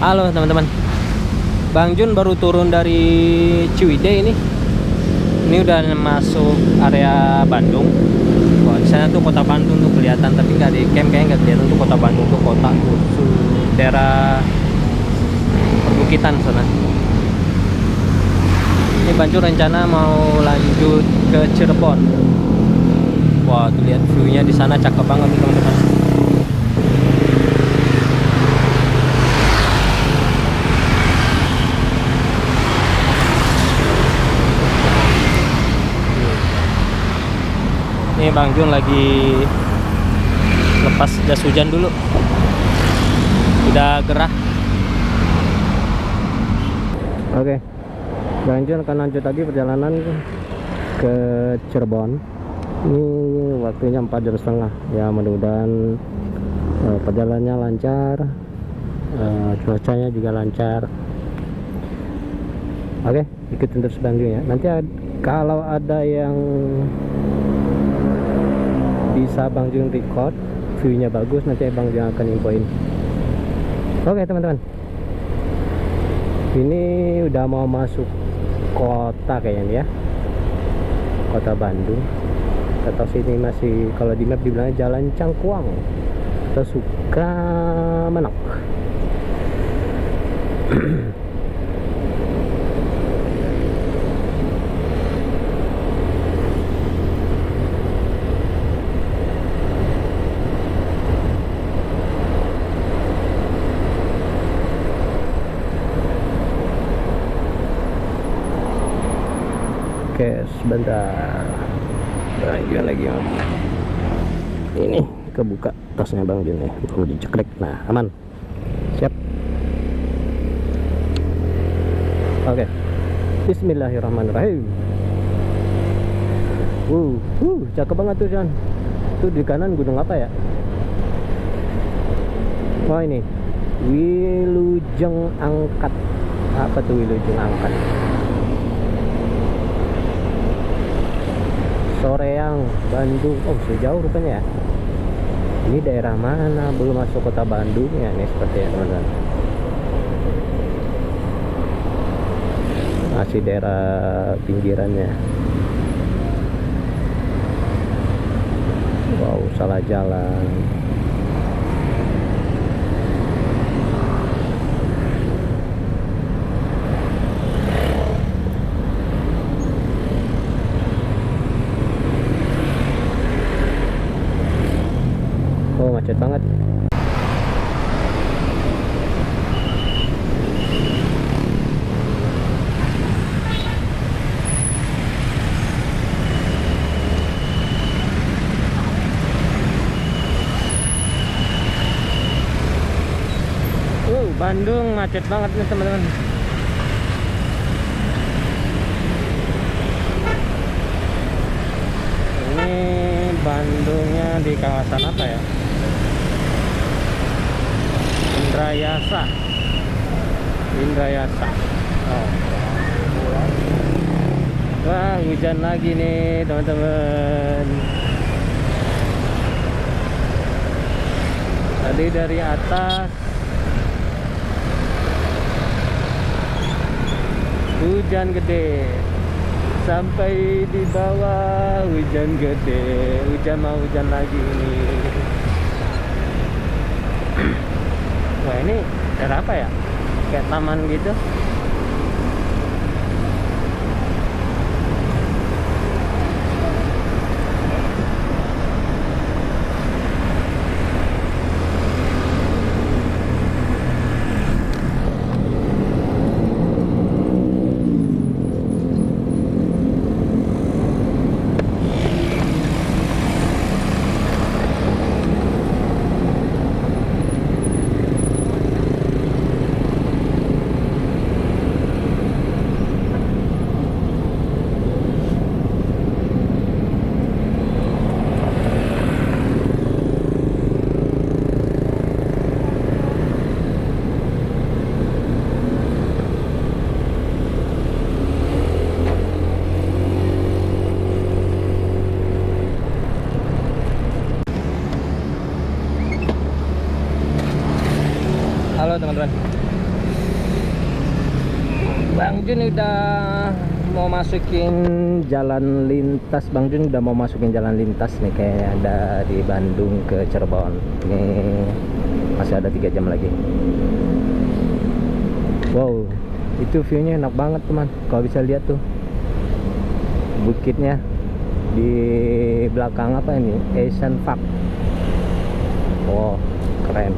Halo teman-teman, Bang Jun baru turun dari Ciwidey ini. Ini udah masuk area Bandung. Wah, di sana tuh kota Bandung tuh kelihatan, tapi nggak di camp, kayaknya nggak kelihatan tuh kota Bandung tuh, kota khusus daerah perbukitan sana. Ini Bang Jun rencana mau lanjut ke Cirebon. Wah, tuh lihat view-nya di sana cakep banget teman-teman. Ini Bang Jun lagi lepas jas hujan dulu. Udah gerah. Oke, Bang Jun akan lanjut lagi perjalanan ke Cirebon. Ini waktunya 4 jam setengah. Ya, mudah-mudahan perjalanannya lancar, cuacanya juga lancar. Oke, ikutin terus Bang Jun ya. Nanti kalau ada yang bisa Bang Jun record, view-nya bagus, nanti Bang Jun akan infoin. Oke teman-teman, ini udah mau masuk kota kayaknya ya, kota Bandung. Atau sini masih, kalau di map dibilangnya Jalan Cangkuang atau Sukamenok. Oke, sebentar. Bang Jun lagi ini kebuka tasnya Bang Jun nih, belum dicekrek. Nah, aman, siap. Oke, Bismillahirrahmanirrahim. Cakep banget tuh Jan. Tuh di kanan gunung apa ya? Oh ini Wilujeng Angkat. Apa tuh Wilujeng Angkat? Soreang, Bandung. Oh, sejauh rupanya ya. Ini daerah mana? Belum masuk kota Bandung ya nih sepertinya teman-teman. Masih daerah pinggirannya. Wow, salah jalan. Oh, macet banget. Bandung macet banget nih teman-teman. Ini Bandungnya di kawasan apa ya? Indrayasa. Oh. Wah, hujan lagi nih teman-teman. Tadi dari atas hujan gede, sampai di bawah hujan gede. Mau hujan lagi ini. Wah, ini daerah apa ya? Kayak taman gitu. Halo teman-teman, Bang Jun udah mau masukin jalan lintas. Bang Jun udah mau masukin jalan lintas nih, kayak ada di Bandung ke Cirebon. Ini masih ada 3 jam lagi. Wow, itu viewnya enak banget teman. Kalau bisa lihat tuh bukitnya di belakang apa ini, Asian Park. Wow, keren.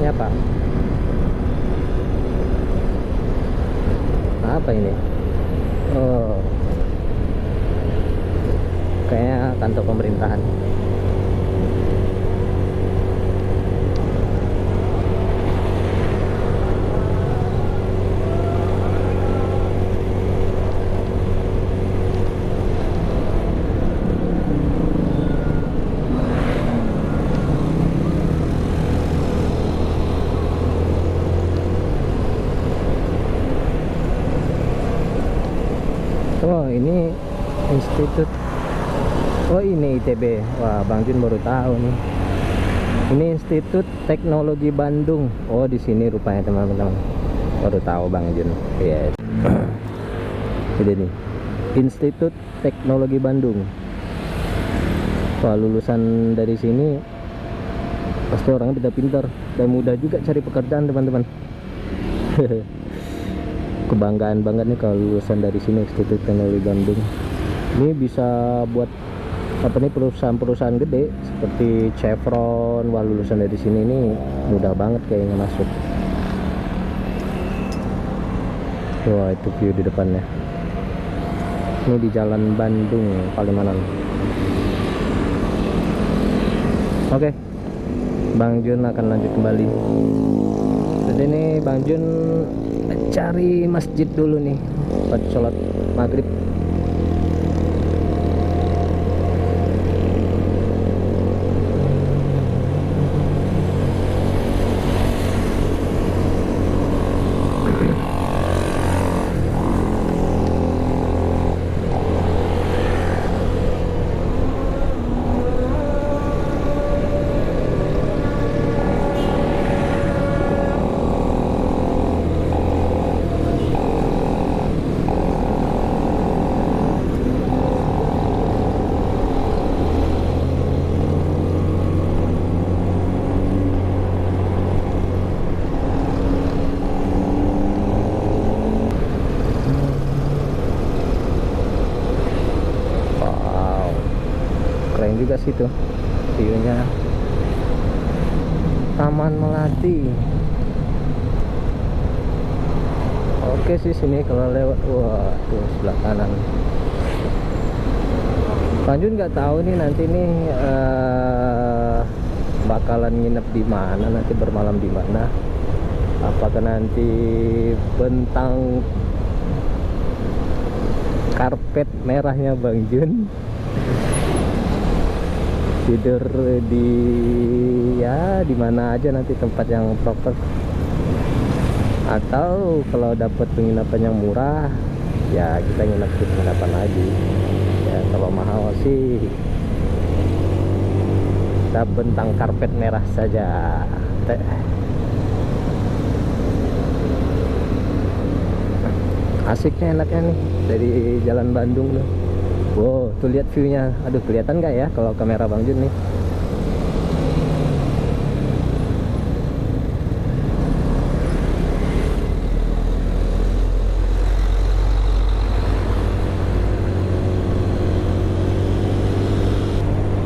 Ini apa ini? Oh, kayaknya kantor pemerintahan. Oh, ini institut. Oh, ini ITB. Wah, Bang Jun baru tahu nih. Ini Institut Teknologi Bandung. Oh, di sini rupanya teman-teman. Baru tahu Bang Jun. Yes. Ini nih, Institut Teknologi Bandung. Wah, lulusan dari sini pasti orangnya pintar-pintar dan mudah juga cari pekerjaan teman-teman. Kebanggaan banget nih kalau lulusan dari sini, Institut Teknologi Bandung. Ini bisa buat apa nih, perusahaan-perusahaan gede seperti Chevron. Wah, lulusan dari sini ini mudah banget kayaknya masuk. Wah, itu view di depannya. Ini di Jalan Bandung, Palimanan. Oke, Bang Jun akan lanjut kembali. Jadi ini Bang Jun cari masjid dulu nih buat sholat maghrib. Juga situ view-nya Taman Melati. Oke sih sini kalau lewat. Wah, tuh sebelah kanan. Lanjut nggak tahu nih nanti nih bakalan nginep di mana, nanti bermalam di mana. Apakah nanti bentang karpet merahnya Bang Jun tidur di ya di mana aja nanti tempat yang proper, atau kalau dapat penginapan yang murah ya kita nginep di penginapan lagi. Ya kalau mahal sih kita bentang karpet merah saja. Asiknya, enaknya nih dari Jalan Bandung tuh. Wow, tuh lihat view-nya. Aduh, kelihatan nggak ya kalau kamera Bang Jun nih?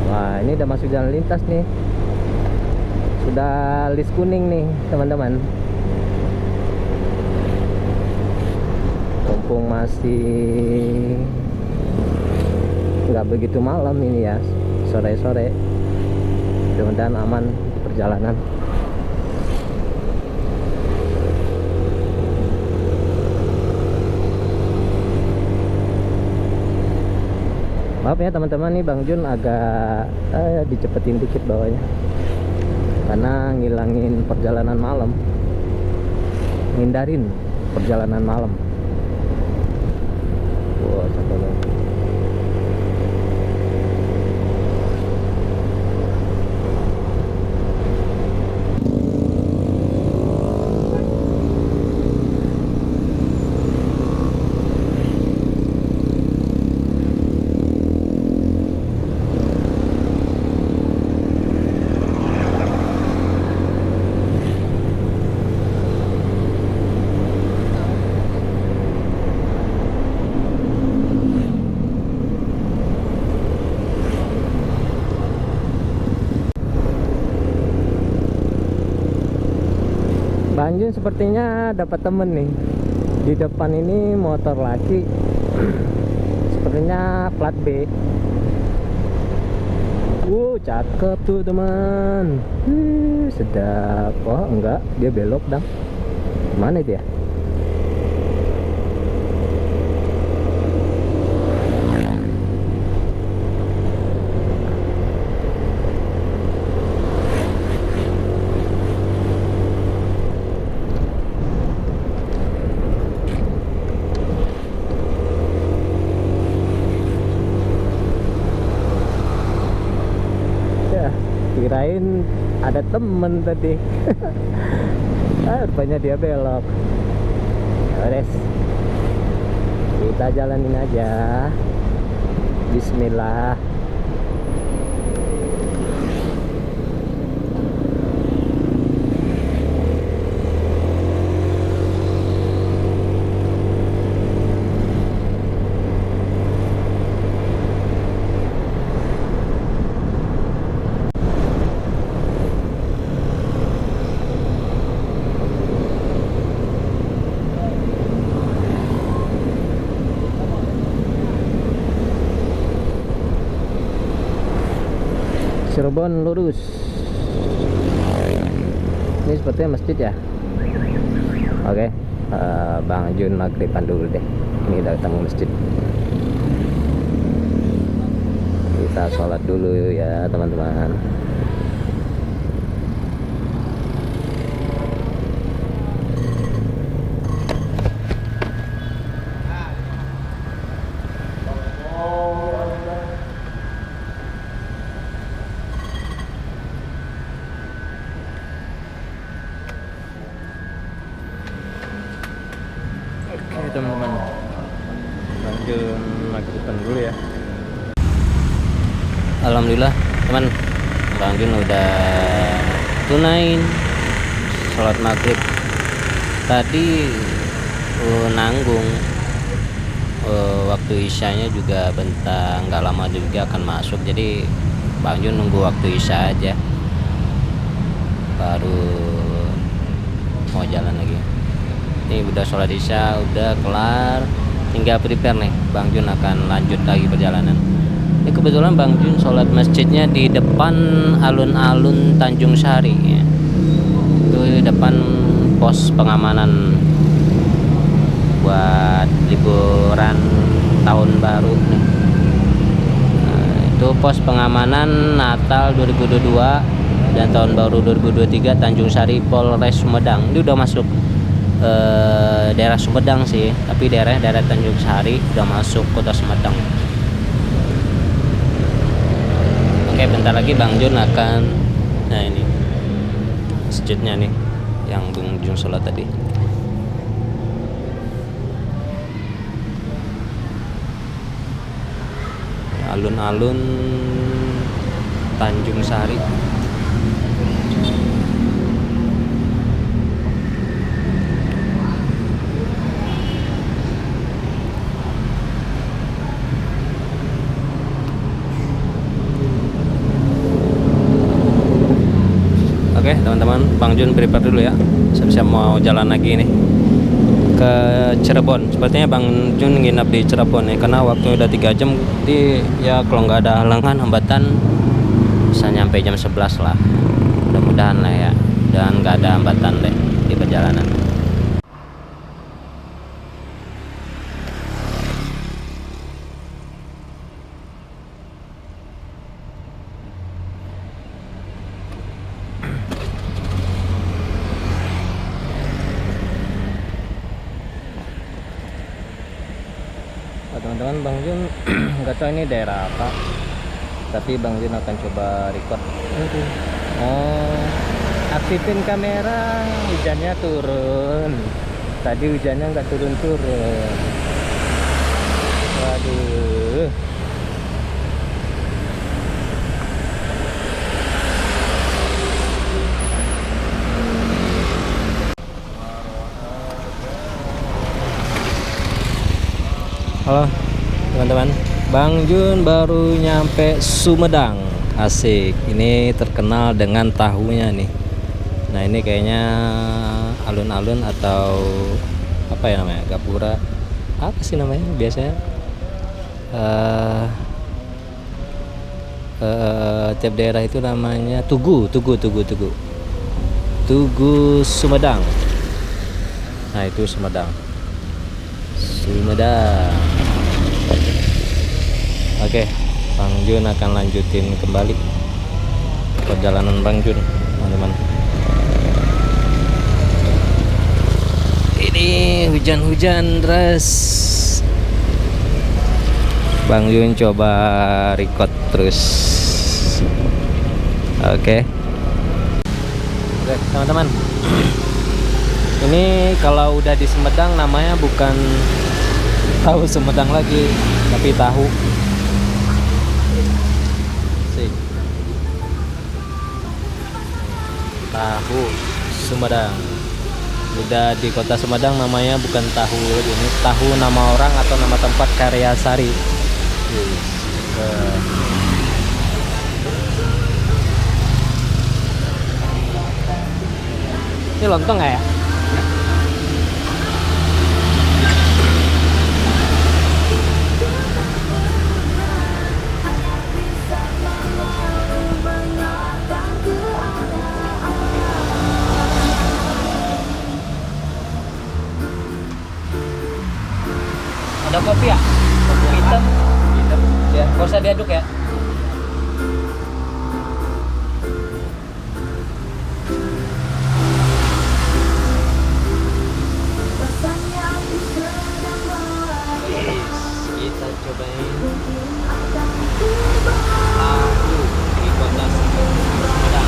Wah, ini udah masuk jalan lintas nih. Sudah list kuning nih, teman-teman. Mumpung masih nggak begitu malam ini ya, sore-sore, mudah-mudahan aman perjalanan. Maaf ya teman-teman, nih Bang Jun agak dicepetin dikit bawahnya karena ngilangin perjalanan malam, ngindarin perjalanan malam. Wah, capek banget. Bang Jun sepertinya dapat temen nih. Di depan ini motor laki. Sepertinya plat B. Cakep tuh teman. Sedap. Oh enggak, dia belok dong. Mana dia? Kirain ada temen tadi. Rupanya dia belok. Beres, kita jalanin aja. Bismillah. Cirebon lurus. Ini sepertinya masjid ya. Oke, Bang Jun maghriban dulu deh. Ini udah ketemu masjid. Kita sholat dulu ya teman-teman. Oke teman-teman, Bang Jun maghriban dulu ya. Alhamdulillah teman, Bang Jun udah tunain sholat maghrib. Tadi nanggung waktu isyanya juga bentar, nggak lama juga akan masuk. Jadi Bang Jun nunggu waktu isya aja, baru mau jalan lagi. Ini udah sholat isya, udah kelar, tinggal prepare nih. Bang Jun akan lanjut lagi perjalanan. Ini kebetulan Bang Jun sholat masjidnya di depan alun-alun Tanjung Sari ya. Itu depan pos pengamanan buat liburan tahun baru nih. Nah, itu pos pengamanan Natal 2022 dan tahun baru 2023 Tanjung Sari, Polres Sumedang. Ini udah masuk daerah Sumedang sih, tapi daerah Tanjung Sari udah masuk kota Sumedang. Oke, bentar lagi Bang Jun akan, nah ini masjidnya nih yang Bang Jun sholat tadi. Alun-alun Tanjung Sari. Oke teman-teman, Bang Jun prepare dulu ya, siap-siap mau jalan lagi nih ke Cirebon. Sepertinya Bang Jun nginap di Cirebon nih, karena waktu udah 3 jam. Di ya kalau nggak ada halangan hambatan bisa nyampe jam 11 lah, mudah-mudahan lah ya, dan nggak ada hambatan deh di perjalanan. Teman-teman, Bang Jun nggak tahu ini daerah apa, tapi Bang Jun akan coba record. Oh, aktifin kamera, hujannya turun. Tadi hujannya nggak turun-turun. Waduh. Halo teman-teman, Bang Jun baru nyampe Sumedang. Asik, ini terkenal dengan tahunya nih. Nah ini kayaknya alun-alun atau apa ya namanya, gapura, apa sih namanya biasanya, tiap daerah itu namanya Tugu Sumedang. Nah itu Sumedang. Oke, Bang Jun akan lanjutin kembali perjalanan Bang Jun, teman-teman. Ini hujan-hujan deras. Bang Jun coba record terus. Oke, teman-teman. Ini kalau udah di Sumedang namanya bukan tahu Sumedang lagi, tapi tahu. Tahu Sumedang. Udah di kota Sumedang namanya bukan tahu, ini tahu nama orang atau nama tempat Karyasari. Ini lontong nggak ya? Ada kopi ya? Kopi hitam. Ya, nggak usah diaduk ya. Kita cobain tahu di kota Sumedang.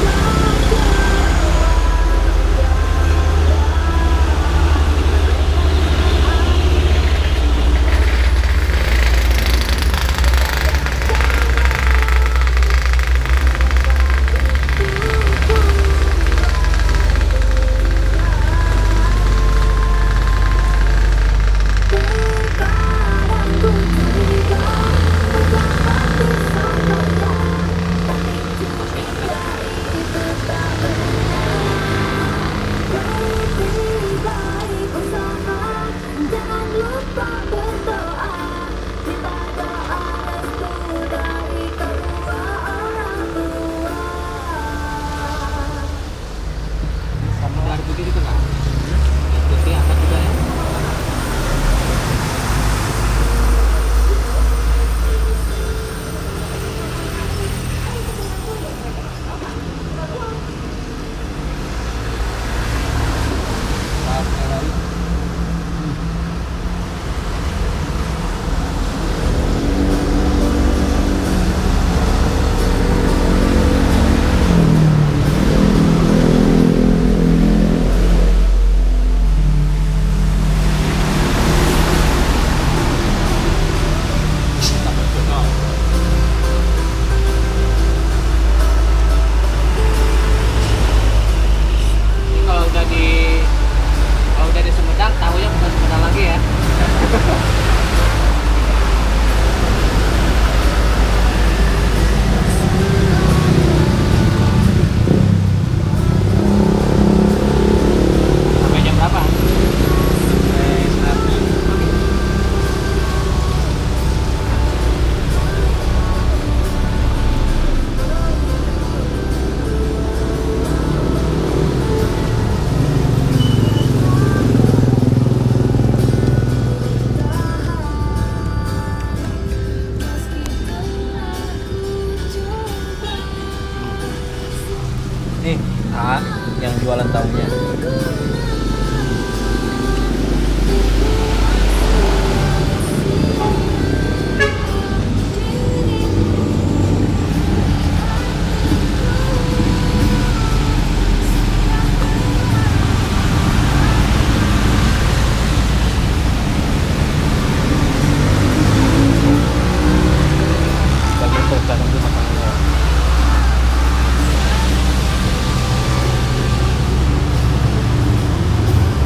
Nih, yang jualan tahunya.